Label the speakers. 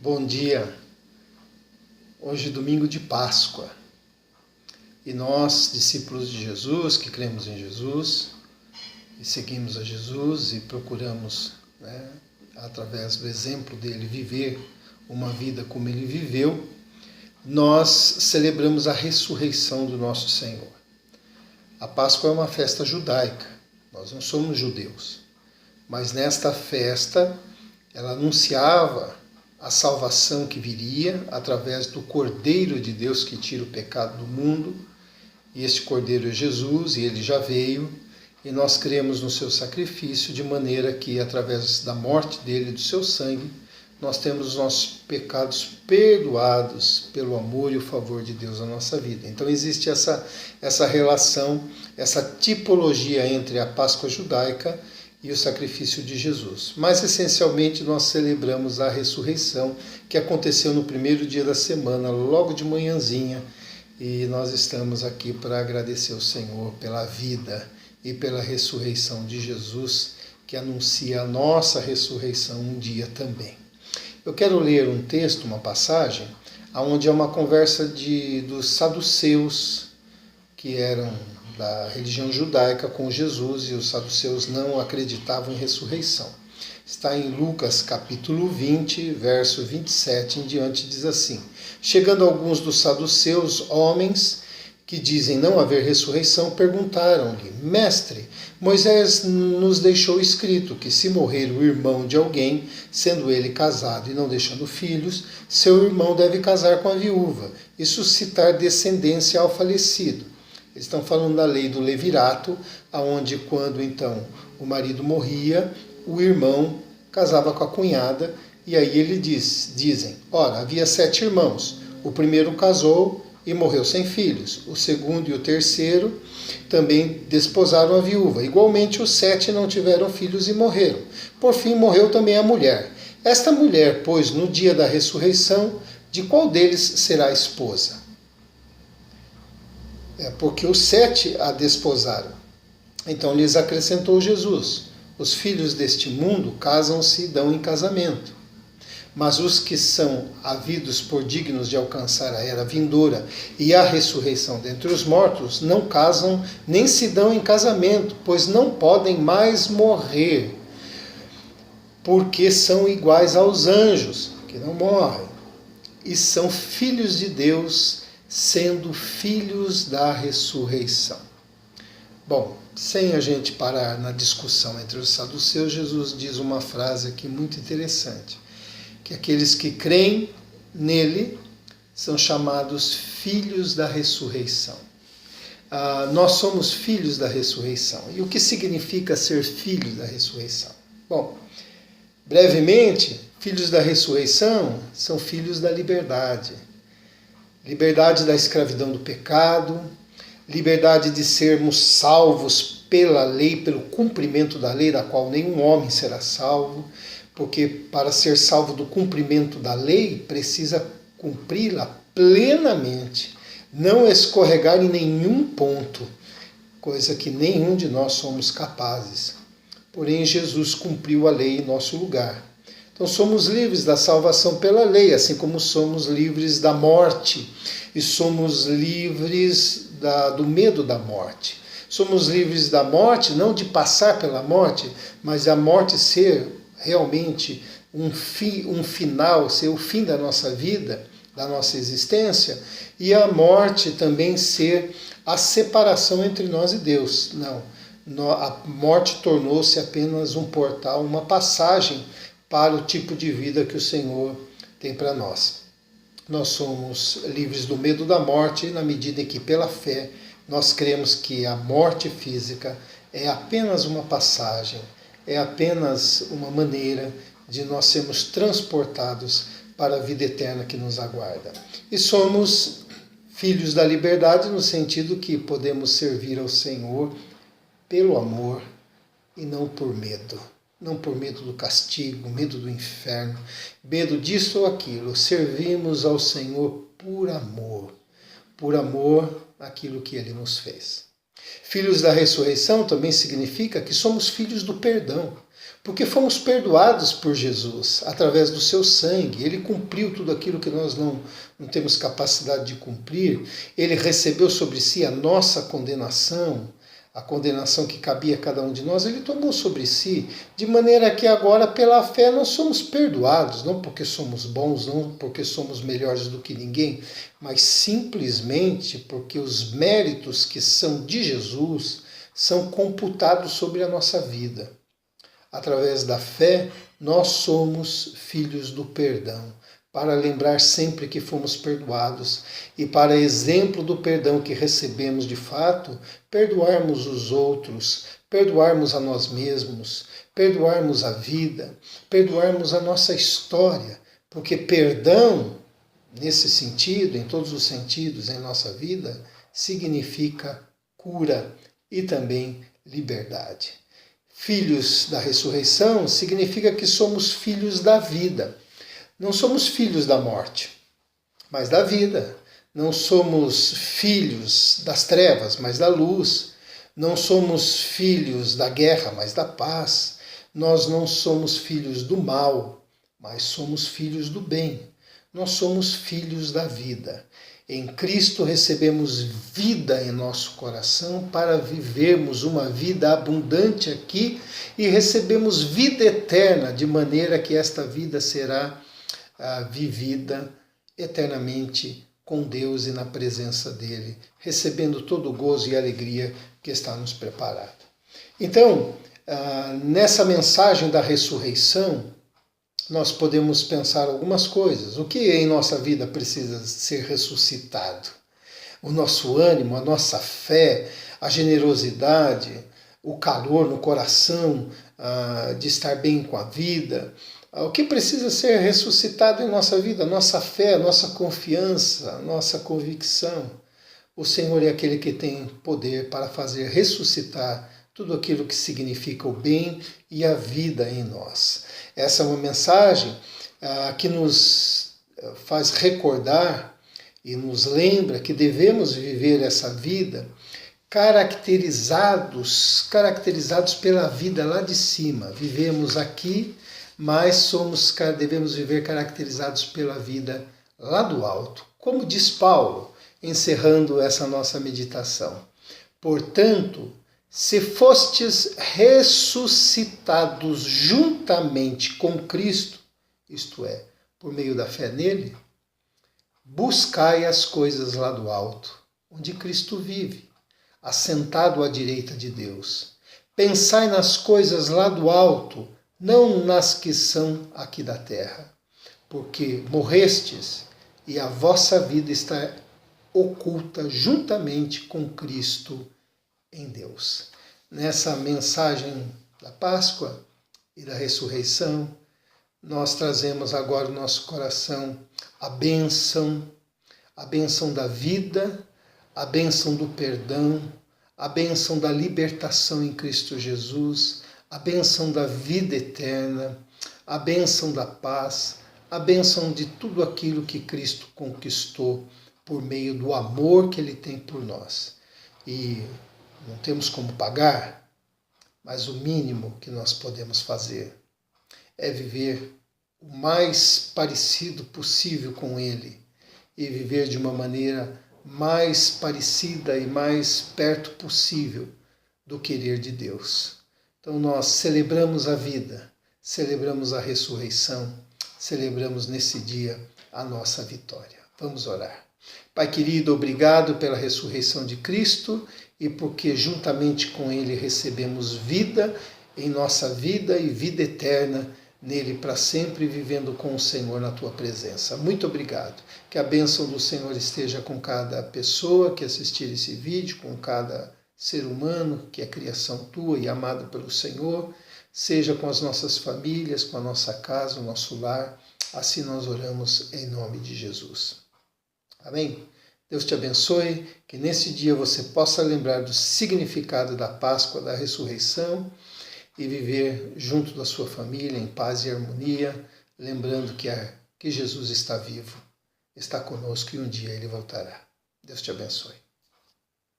Speaker 1: Bom dia, hoje é domingo de Páscoa e nós, discípulos de Jesus, que cremos em Jesus e seguimos a Jesus e procuramos, através do exemplo dele, viver uma vida como ele viveu, nós celebramos a ressurreição do nosso Senhor. A Páscoa é uma festa judaica, nós não somos judeus, mas nesta festa ela anunciava a salvação que viria através do Cordeiro de Deus que tira o pecado do mundo. E este Cordeiro é Jesus, e ele já veio, e nós cremos no seu sacrifício, de maneira que, através da morte dele e do seu sangue, nós temos os nossos pecados perdoados pelo amor e o favor de Deus na nossa vida. Então existe essa relação, essa tipologia entre a Páscoa judaica e o sacrifício de Jesus. Mas, essencialmente, nós celebramos a ressurreição, que aconteceu no primeiro dia da semana, logo de manhãzinha, e nós estamos aqui para agradecer ao Senhor pela vida e pela ressurreição de Jesus, que anuncia a nossa ressurreição um dia também. Eu quero ler um texto, uma passagem, onde é uma conversa dos saduceus, que eram da religião judaica, com Jesus, e os saduceus não acreditavam em ressurreição. Está em Lucas capítulo 20, verso 27 em diante, diz assim: Chegando alguns dos saduceus, homens que dizem não haver ressurreição, perguntaram-lhe: Mestre, Moisés nos deixou escrito que se morrer o irmão de alguém, sendo ele casado e não deixando filhos, seu irmão deve casar com a viúva e suscitar descendência ao falecido. Eles estão falando da lei do levirato, onde quando então o marido morria, o irmão casava com a cunhada, e aí dizem, ora, havia 7 irmãos, o primeiro casou e morreu sem filhos, o segundo e o terceiro também desposaram a viúva, igualmente os 7 não tiveram filhos e morreram. Por fim morreu também a mulher. Esta mulher, pois, no dia da ressurreição, de qual deles será a esposa? Porque os 7 a desposaram. Então lhes acrescentou Jesus: os filhos deste mundo casam-se e dão em casamento. Mas os que são havidos por dignos de alcançar a era vindoura e a ressurreição dentre os mortos, não casam nem se dão em casamento, pois não podem mais morrer, porque são iguais aos anjos, que não morrem, e são filhos de Deus, sendo filhos da ressurreição. Bom, sem a gente parar na discussão entre os saduceus, Jesus diz uma frase aqui muito interessante, que aqueles que creem nele são chamados filhos da ressurreição. Nós somos filhos da ressurreição. E o que significa ser filhos da ressurreição? Bom, brevemente, filhos da ressurreição são filhos da liberdade. Liberdade da escravidão do pecado, liberdade de sermos salvos pela lei, pelo cumprimento da lei, da qual nenhum homem será salvo, porque para ser salvo do cumprimento da lei, precisa cumpri-la plenamente, não escorregar em nenhum ponto, coisa que nenhum de nós somos capazes. Porém, Jesus cumpriu a lei em nosso lugar. Então somos livres da salvação pela lei, assim como somos livres da morte e somos livres do medo da morte. Somos livres da morte, não de passar pela morte, mas a morte ser realmente um final, ser o fim da nossa vida, da nossa existência, e a morte também ser a separação entre nós e Deus. Não, a morte tornou-se apenas um portal, uma passagem para o tipo de vida que o Senhor tem para nós. Nós somos livres do medo da morte na medida em que, pela fé, nós cremos que a morte física é apenas uma passagem, é apenas uma maneira de nós sermos transportados para a vida eterna que nos aguarda. E somos filhos da liberdade no sentido que podemos servir ao Senhor pelo amor e não por medo. Não por medo do castigo, medo do inferno, medo disso ou aquilo. Servimos ao Senhor por amor àquilo que Ele nos fez. Filhos da ressurreição também significa que somos filhos do perdão, Porque fomos perdoados por Jesus através do seu sangue. Ele cumpriu tudo aquilo que nós não temos capacidade de cumprir. Ele recebeu sobre si a nossa condenação, a condenação que cabia a cada um de nós. Ele tomou sobre si, de maneira que agora, pela fé, nós somos perdoados, não porque somos bons, não porque somos melhores do que ninguém, mas simplesmente porque os méritos que são de Jesus são computados sobre a nossa vida. Através da fé, nós somos filhos do perdão, para lembrar sempre que fomos perdoados e, para exemplo do perdão que recebemos de fato, perdoarmos os outros, perdoarmos a nós mesmos, perdoarmos a vida, perdoarmos a nossa história, porque perdão, nesse sentido, em todos os sentidos em nossa vida, significa cura e também liberdade. Filhos da ressurreição significa que somos filhos da vida. Não somos filhos da morte, mas da vida. Não somos filhos das trevas, mas da luz. Não somos filhos da guerra, mas da paz. Nós não somos filhos do mal, mas somos filhos do bem. Nós somos filhos da vida. Em Cristo recebemos vida em nosso coração para vivermos uma vida abundante aqui e recebemos vida eterna, de maneira que esta vida será vivida eternamente com Deus e na presença dele, recebendo todo o gozo e alegria que está nos preparado. Então, nessa mensagem da ressurreição, nós podemos pensar algumas coisas. O que em nossa vida precisa ser ressuscitado? O nosso ânimo, a nossa fé, a generosidade, o calor no coração de estar bem com a vida. O que precisa ser ressuscitado em nossa vida? A nossa fé, a nossa confiança, a nossa convicção. O Senhor é aquele que tem poder para fazer ressuscitar tudo aquilo que significa o bem e a vida em nós. Essa é uma mensagem que nos faz recordar e nos lembra que devemos viver essa vida caracterizados pela vida lá de cima. Vivemos aqui, mas devemos viver caracterizados pela vida lá do alto. Como diz Paulo, encerrando essa nossa meditação. Portanto, se fostes ressuscitados juntamente com Cristo, isto é, por meio da fé nele, buscai as coisas lá do alto, onde Cristo vive, assentado à direita de Deus. Pensai nas coisas lá do alto, não nas que são aqui da terra, porque morrestes e a vossa vida está oculta juntamente com Cristo em Deus. Nessa mensagem da Páscoa e da ressurreição, nós trazemos agora no nosso coração a bênção da vida, a bênção do perdão, a bênção da libertação em Cristo Jesus, a bênção da vida eterna, a bênção da paz, a bênção de tudo aquilo que Cristo conquistou por meio do amor que Ele tem por nós. E não temos como pagar, mas o mínimo que nós podemos fazer é viver o mais parecido possível com Ele e viver de uma maneira mais parecida e mais perto possível do querer de Deus. Então nós celebramos a vida, celebramos a ressurreição, celebramos nesse dia a nossa vitória. Vamos orar. Pai querido, obrigado pela ressurreição de Cristo e porque juntamente com Ele recebemos vida em nossa vida e vida eterna nele para sempre, vivendo com o Senhor na Tua presença. Muito obrigado. Que a bênção do Senhor esteja com cada pessoa que assistir esse vídeo, com cada ser humano que é criação Tua e amado pelo Senhor, seja com as nossas famílias, com a nossa casa, o nosso lar. Assim nós oramos em nome de Jesus. Amém? Deus te abençoe, que nesse dia você possa lembrar do significado da Páscoa, da ressurreição e viver junto da sua família em paz e harmonia, lembrando que Jesus está vivo, está conosco e um dia Ele voltará. Deus te abençoe.